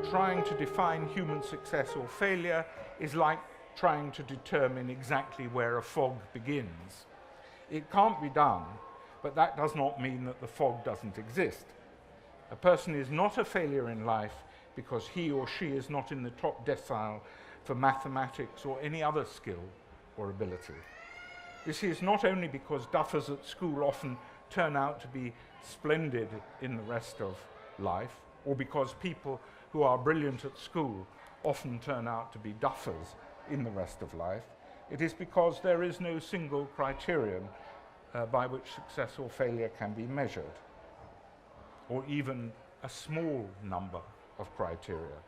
trying to define human success or failure is like trying to determine exactly where a fog begins. It can't be done, but that does not mean that the fog doesn't exist. A person is not a failure in life because he or she is not in the top decile for mathematics or any other skill or ability. This is not only because duffers at school often turn out to be splendid in the rest of life, or because people who are brilliant at school often turn out to be duffers in the rest of life. It is because there is no single criterion by which success or failure can be measured, or even a small number of criteria.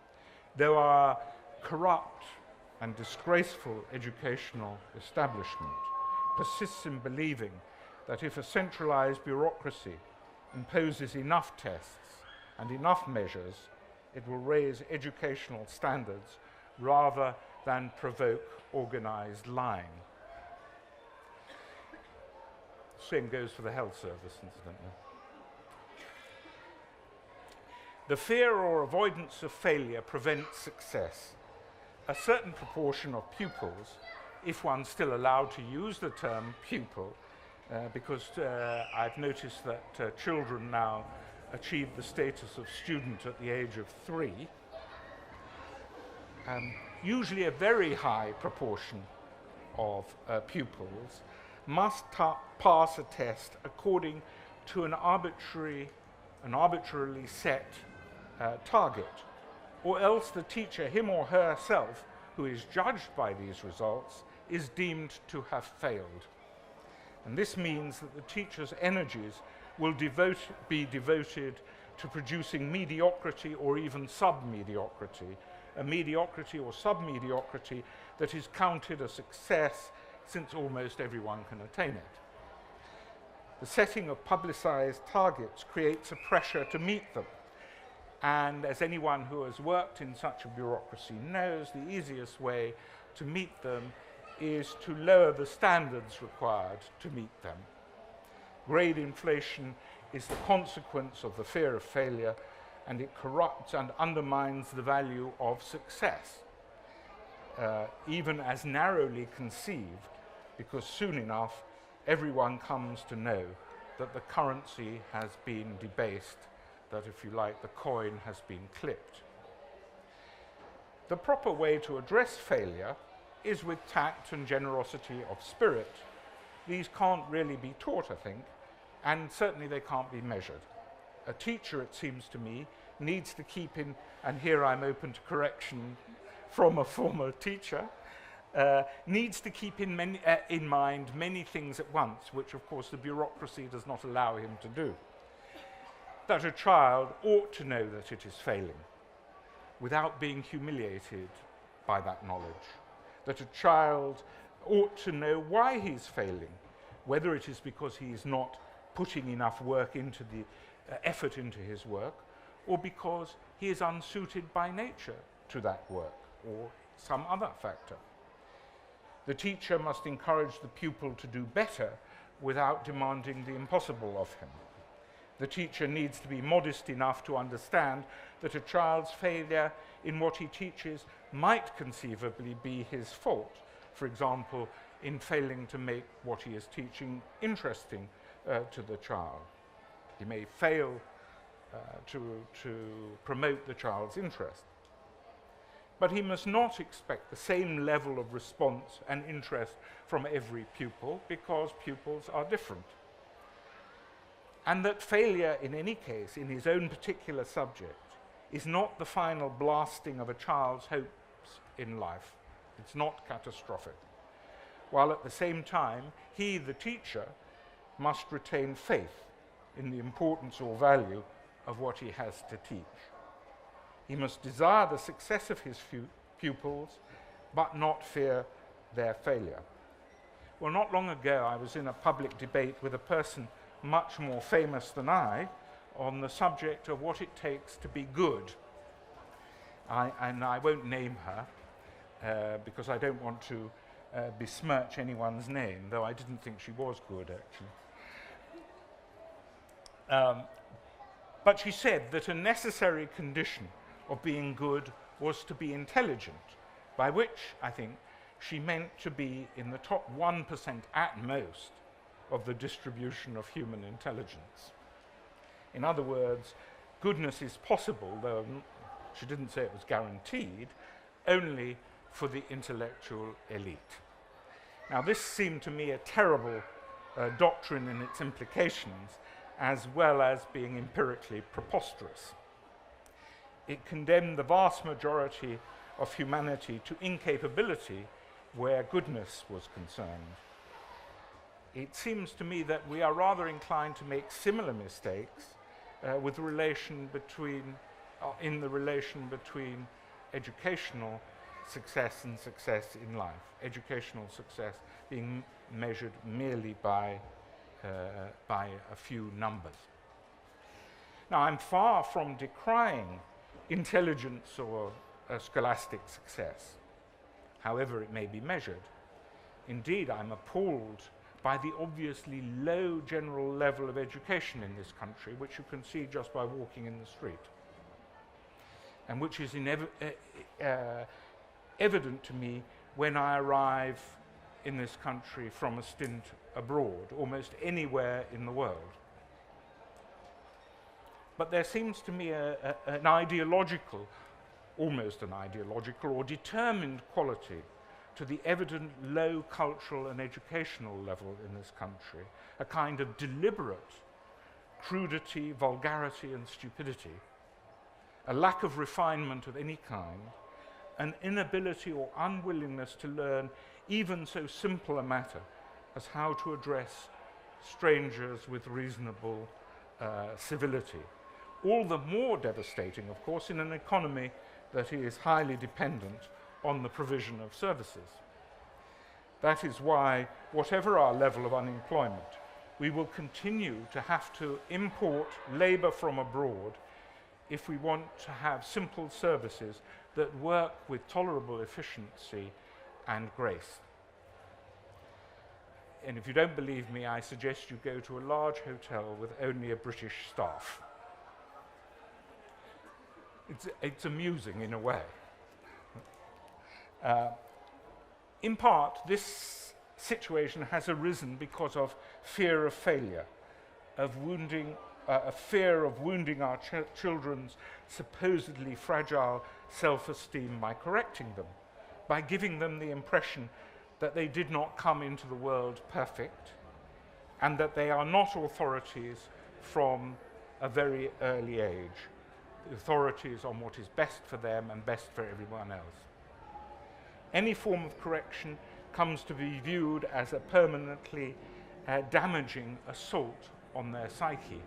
Though our corrupt and disgraceful educational establishment persists in believing that if a centralized bureaucracy imposes enough tests and enough measures, it will raise educational standards rather than provoke organized lying. Same goes for the health service, incidentally. The fear or avoidance of failure prevents success. A certain proportion of pupils, if one's still allowed to use the term pupil, because I've noticed that children now achieve the status of student at the age of 3, usually a very high proportion of pupils must pass a test according to an arbitrarily set target, or else the teacher, him or herself, who is judged by these results, is deemed to have failed. And this means that the teacher's energies will be devoted to producing mediocrity or even sub-mediocrity, a mediocrity or sub-mediocrity that is counted a success since almost everyone can attain it. The setting of publicized targets creates a pressure to meet them. And as anyone who has worked in such a bureaucracy knows, the easiest way to meet them is to lower the standards required to meet them. Grade inflation is the consequence of the fear of failure, and it corrupts and undermines the value of success, even as narrowly conceived, because soon enough everyone comes to know that the currency has been debased, that, if you like, the coin has been clipped. The proper way to address failure is with tact and generosity of spirit. These can't really be taught, I think, and certainly they can't be measured. A teacher, it seems to me, needs to keep in, and here I'm open to correction from a former teacher, needs to keep in mind many things at once, which of course the bureaucracy does not allow him to do. That a child ought to know that it is failing without being humiliated by that knowledge. That a child ought to know why he's failing, whether it is because he is not putting enough work into the effort into his work, or because he is unsuited by nature to that work, or some other factor. The teacher must encourage the pupil to do better without demanding the impossible of him. The teacher needs to be modest enough to understand that a child's failure in what he teaches might conceivably be his fault, for example, in failing to make what he is teaching interesting to the child. He may fail to promote the child's interest. But he must not expect the same level of response and interest from every pupil, because pupils are different. And that failure, in any case, in his own particular subject, is not the final blasting of a child's hopes in life. It's not catastrophic. While at the same time, he, the teacher, must retain faith in the importance or value of what he has to teach. He must desire the success of his pupils, but not fear their failure. Well, not long ago, I was in a public debate with a person much more famous than I on the subject of what it takes to be good. And I won't name her because I don't want to besmirch anyone's name, though I didn't think she was good, actually. But she said that a necessary condition of being good was to be intelligent, by which, I think, she meant to be in the top 1% at most of the distribution of human intelligence. In other words, goodness is possible, though she didn't say it was guaranteed, only for the intellectual elite. Now, this seemed to me a terrible doctrine in its implications, as well as being empirically preposterous. It condemned the vast majority of humanity to incapability where goodness was concerned. It seems to me that we are rather inclined to make similar mistakes in the relation between educational success and success in life. Educational success being measured merely by a few numbers. Now, I'm far from decrying intelligence or scholastic success, however it may be measured. Indeed, I'm appalled by the obviously low general level of education in this country, which you can see just by walking in the street, and which is evident to me when I arrive in this country from a stint abroad, almost anywhere in the world. But there seems to me almost an ideological or determined quality to the evident low cultural and educational level in this country, a kind of deliberate crudity, vulgarity, and stupidity, a lack of refinement of any kind, an inability or unwillingness to learn even so simple a matter as how to address strangers with reasonable civility. All the more devastating, of course, in an economy that is highly dependent on the provision of services. That is why, whatever our level of unemployment, we will continue to have to import labor from abroad if we want to have simple services that work with tolerable efficiency and grace. And if you don't believe me, I suggest you go to a large hotel with only a British staff. It's amusing in a way. In part, this situation has arisen because of fear of failure, of wounding, a fear of wounding our children's supposedly fragile self-esteem by correcting them, by giving them the impression that they did not come into the world perfect, and that they are not authorities from a very early age, authorities on what is best for them and best for everyone else. Any form of correction comes to be viewed as a permanently damaging assault on their psyche.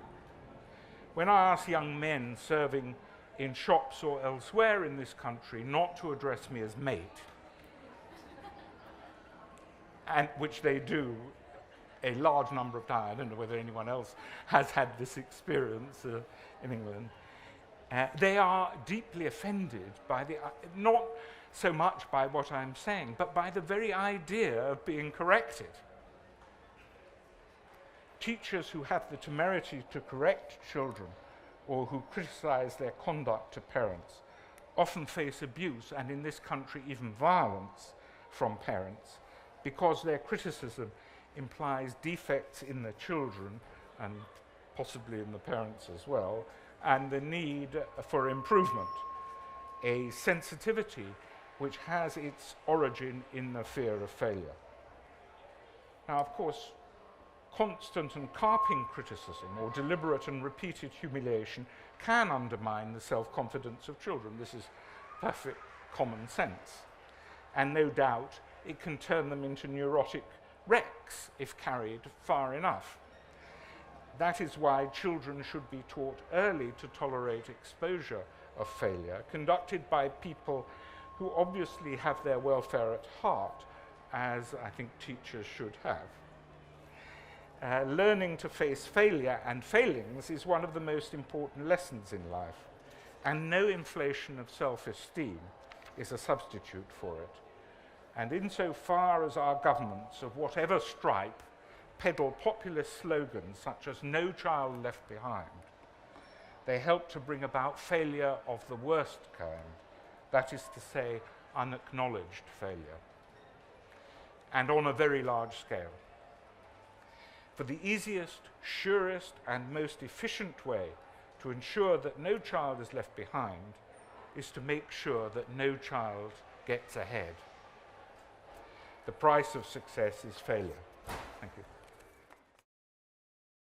When I ask young men serving in shops or elsewhere in this country not to address me as mate, and which they do a large number of times, I don't know whether anyone else has had this experience in England, they are deeply offended by not so much by what I'm saying, but by the very idea of being corrected. Teachers who have the temerity to correct children or who criticize their conduct to parents often face abuse, and in this country even violence, from parents, because their criticism implies defects in the children and possibly in the parents as well, and the need for improvement, a sensitivity which has its origin in the fear of failure. Now, of course, constant and carping criticism or deliberate and repeated humiliation can undermine the self-confidence of children. This is perfect common sense. And no doubt it can turn them into neurotic wrecks if carried far enough. That is why children should be taught early to tolerate exposure of failure, conducted by people who obviously have their welfare at heart, as I think teachers should have. Learning to face failure and failings is one of the most important lessons in life, and no inflation of self-esteem is a substitute for it. And insofar as our governments of whatever stripe peddle populist slogans such as "No Child Left Behind," They help to bring about failure of the worst kind, that is to say, unacknowledged failure, and on a very large scale. For the easiest, surest, and most efficient way to ensure that no child is left behind is to make sure that no child gets ahead. The price of success is failure. Thank you.